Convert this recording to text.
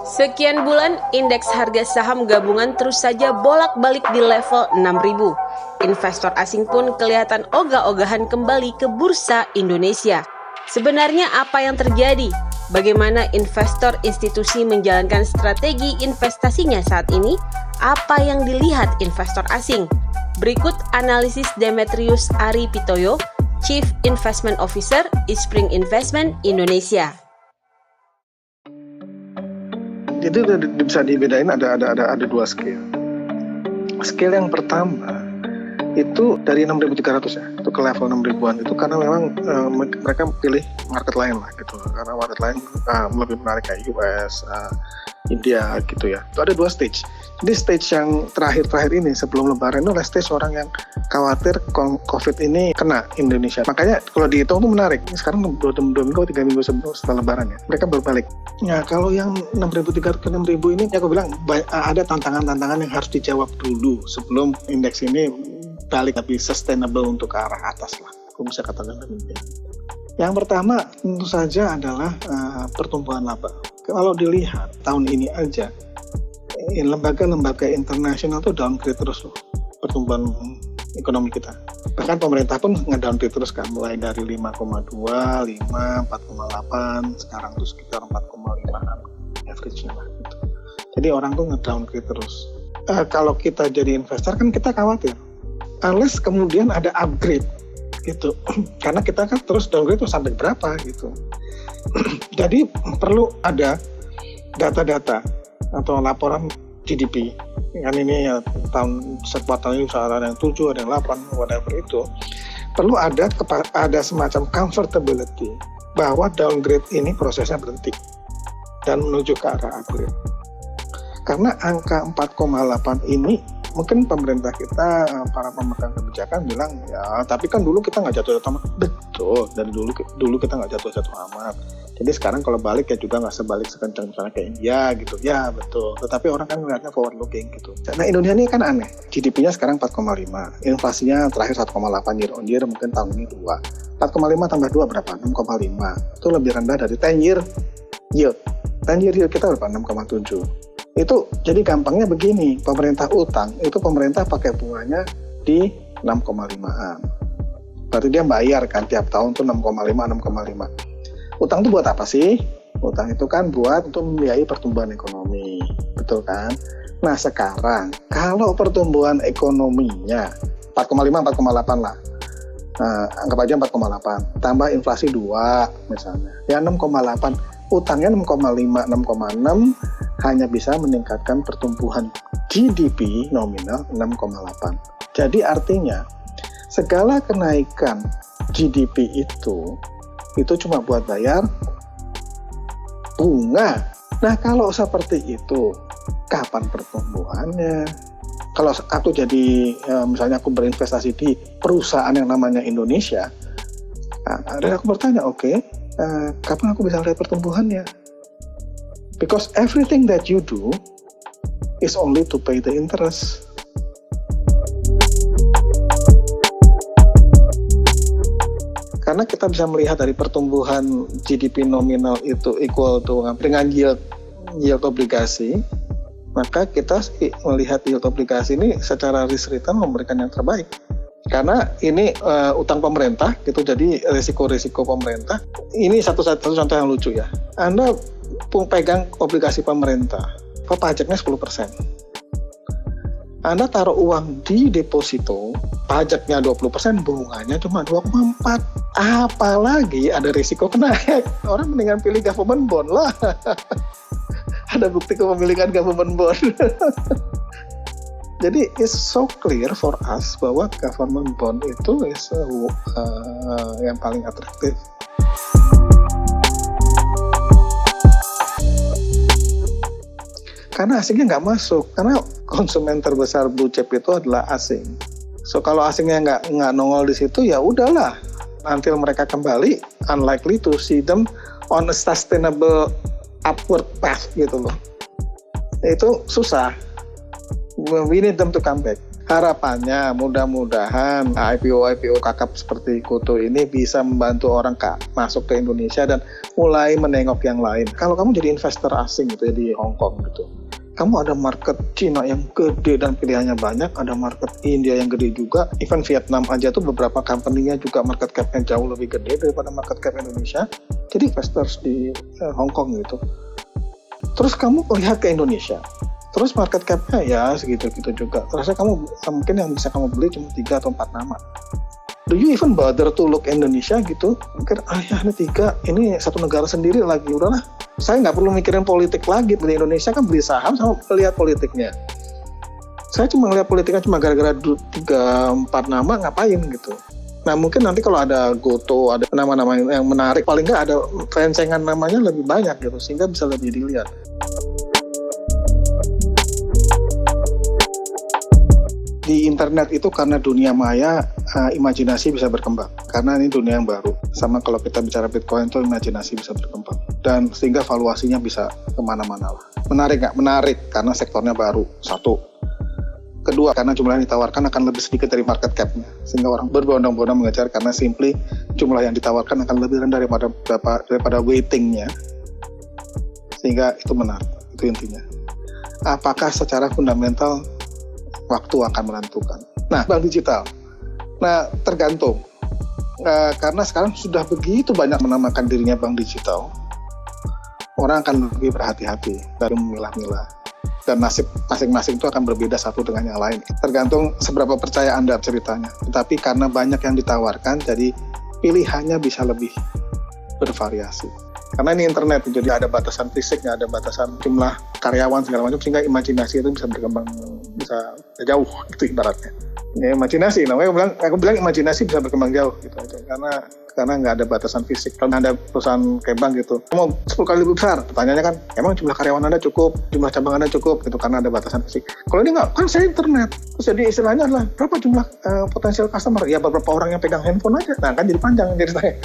Sekian bulan, indeks harga saham gabungan terus saja bolak-balik di level 6.000. Investor asing pun kelihatan ogah-ogahan kembali ke bursa Indonesia. Sebenarnya apa yang terjadi? Bagaimana investor institusi menjalankan strategi investasinya saat ini? Apa yang dilihat investor asing? Berikut analisis Demetrius Ari Pitoyo, Chief Investment Officer Eastspring Investment Indonesia. Itu bisa dibedain ada dua scale. Scale yang pertama itu dari 6.300 ya, itu ke level 6.000-an itu karena memang mereka pilih market lain lah gitu, karena market lain lebih menarik kayak US, India gitu ya. Itu ada dua stage. Jadi stage yang terakhir ini sebelum lebaran itu adalah stage orang yang khawatir COVID ini kena Indonesia. Makanya kalau dihitung tuh menarik. Sekarang 2 minggu, 3 minggu setelah lebaran ya, mereka berbalik. Nah kalau yang 6.300 ke 6.000 ini, ya aku bilang ada tantangan-tantangan yang harus dijawab dulu sebelum indeks ini balik tapi sustainable untuk ke arah atas lah. Aku bisa katakan demikian. Yang pertama tentu saja adalah pertumbuhan laba. Kalau dilihat tahun ini aja, lembaga-lembaga internasional tuh downgrade terus loh pertumbuhan ekonomi kita. Bahkan pemerintah pun nge-downgrade terus kan, mulai dari 5,2, 5, 4,8, sekarang tuh sekitar 4,5an average-nya lah gitu. Jadi orang tuh nge-downgrade terus. Kalau kita jadi investor kan kita khawatir, unless kemudian ada upgrade gitu, karena kita kan terus downgrade tuh sampai berapa gitu. Jadi perlu ada data-data atau laporan GDP. Kan ini ya tahun ini ada yang 7, ada yang 8, whatever itu. Perlu ada semacam comfortability bahwa downgrade ini prosesnya berhenti dan menuju ke arah upgrade. Karena angka 4,8 ini mungkin pemerintah kita, para pemegang kebijakan bilang ya tapi kan dulu kita nggak jatuh-jatuh amat. Betul, dari dulu kita nggak jatuh-jatuh amat. Jadi sekarang kalau balik ya juga nggak sebalik sekencang misalnya kayak India gitu. Ya betul, tetapi orang kan melihatnya forward looking gitu. Nah Indonesia ini kan aneh, GDP-nya sekarang 4,5, inflasinya terakhir 1,8 year on year, mungkin tahun ini 2. 4,5 tambah 2 berapa? 6,5. Itu lebih rendah dari 10 year yield. 10 year yield kita berapa? 6,7. Itu jadi gampangnya begini, pemerintah utang itu pemerintah pakai bunganya di 6,5an. Berarti dia bayar kan tiap tahun tuh 6,5. Utang itu buat apa sih? Utang itu kan buat untuk membiayai pertumbuhan ekonomi, betul kan? Nah sekarang kalau pertumbuhan ekonominya 4,8 lah, anggap aja 4,8, tambah inflasi 2 misalnya, ya 6,8. Utangnya 6,5, 6,6 hanya bisa meningkatkan pertumbuhan GDP nominal 6,8. Jadi artinya segala kenaikan GDP itu cuma buat bayar bunga. Nah kalau seperti itu, kapan pertumbuhannya? Kalau aku jadi, misalnya aku berinvestasi di perusahaan yang namanya Indonesia, dan aku bertanya, oke, kapan aku bisa lihat pertumbuhannya? Because everything that you do is only to pay the interest. Karena kita bisa melihat dari pertumbuhan GDP nominal itu equal to dengan yield obligasi, maka kita melihat yield obligasi ini secara risk return memberikan yang terbaik. Karena ini utang pemerintah gitu, jadi risiko-risiko pemerintah. Ini satu contoh yang lucu ya. Anda pegang obligasi pemerintah, pajaknya 10%. Anda taruh uang di deposito, pajaknya 20%, bunganya cuma 2,4. Apalagi ada risiko kenaik. Orang mendingan pilih government bond lah. Ada bukti kepemilikan government bond. Jadi it's so clear for us bahwa government bond itu is yang paling atraktif. Karena asingnya nggak masuk, karena konsumen terbesar blue chip itu adalah asing. So kalau asingnya nggak nongol di situ, ya udahlah, until mereka kembali, unlikely to see them on a sustainable upward path gitu loh. Itu susah. We need them to come back. Harapannya mudah-mudahan IPO kakap seperti Kutu ini bisa membantu orang masuk ke Indonesia dan mulai menengok yang lain. Kalau kamu jadi investor asing gitu ya di Hong Kong gitu, kamu ada market Cina yang gede dan pilihannya banyak, ada market India yang gede juga, even Vietnam aja tuh beberapa company-nya juga market cap-nya jauh lebih gede daripada market cap Indonesia. Jadi investors di Hong Kong gitu. Terus kamu lihat ke Indonesia. Terus market cap-nya ya segitu-gitu juga. Terus mungkin yang bisa kamu beli cuma 3 atau 4 nama. Do you even bother to look Indonesia gitu? Mikir, ini 3, ini satu negara sendiri lagi. Udahlah, saya nggak perlu mikirin politik lagi. Di Indonesia kan beli saham sama lihat politiknya. Saya cuma ngeliat politiknya cuma gara-gara 3-4 nama ngapain gitu. Nah mungkin nanti kalau ada Goto, ada nama-nama yang menarik, paling nggak ada rencengan namanya lebih banyak gitu, sehingga bisa lebih dilihat. Di internet itu karena dunia maya, imajinasi bisa berkembang. Karena ini dunia yang baru. Sama kalau kita bicara Bitcoin itu imajinasi bisa berkembang. Dan sehingga valuasinya bisa kemana-mana lah. Menarik nggak? Menarik, karena sektornya baru. Satu. Kedua, karena jumlah yang ditawarkan akan lebih sedikit dari market cap-nya. Sehingga orang berbondong-bondong mengejar karena simply jumlah yang ditawarkan akan lebih rendah daripada weighting-nya. Sehingga itu menarik. Itu intinya. Apakah secara fundamental waktu akan menentukan. Nah, bank digital. Nah, tergantung. Karena sekarang sudah begitu banyak menamakan dirinya bank digital, orang akan lebih berhati-hati dari memilah-milah. Dan nasib masing-masing itu akan berbeda satu dengan yang lain. Tergantung seberapa percaya Anda ceritanya. Tetapi karena banyak yang ditawarkan, jadi pilihannya bisa lebih bervariasi. Karena ini internet, jadi ada batasan fisik, ada batasan jumlah karyawan segala macam, sehingga imajinasi itu bisa berkembang, bisa jauh gitu ibaratnya. Ya imajinasi, namanya aku bilang imajinasi bisa berkembang jauh gitu aja, karena nggak ada batasan fisik. Kalau ada perusahaan kayak bank gitu, mau 10 kali lebih besar, pertanyaannya kan, emang jumlah karyawan Anda cukup, jumlah cabang Anda cukup, gitu, karena ada batasan fisik. Kalau ini nggak, kan saya internet, terus jadi istilahnya adalah berapa jumlah potensial customer? Ya beberapa orang yang pegang handphone aja, nah kan jadi panjang ceritanya.